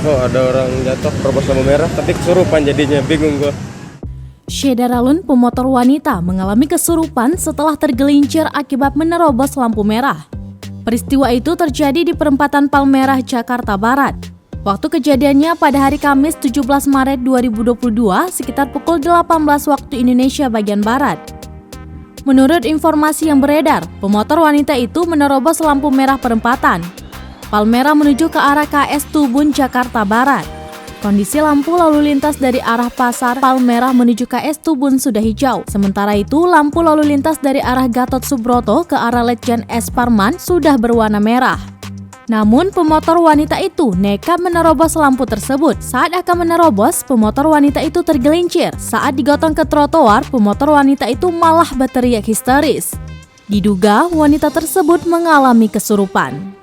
kok ada orang jatuh terobos lampu merah, tapi kesurupan jadinya, bingung gua. Shedaralun, pemotor wanita, mengalami kesurupan setelah tergelincir akibat menerobos lampu merah. Peristiwa itu terjadi di perempatan Palmerah, Jakarta Barat. Waktu kejadiannya pada hari Kamis 17 Maret 2022 sekitar pukul 18 waktu Indonesia bagian Barat. Menurut informasi yang beredar, pemotor wanita itu menerobos lampu merah perempatan Palmerah menuju ke arah KS Tubun, Jakarta Barat. Kondisi lampu lalu lintas dari arah pasar Palmerah menuju KS Tubun sudah hijau. Sementara itu, lampu lalu lintas dari arah Gatot Subroto ke arah Letjen S. Parman sudah berwarna merah. Namun, pemotor wanita itu nekat menerobos lampu tersebut. Saat akan menerobos, pemotor wanita itu tergelincir. Saat digotong ke trotoar, pemotor wanita itu malah berteriak histeris. Diduga wanita tersebut mengalami kesurupan.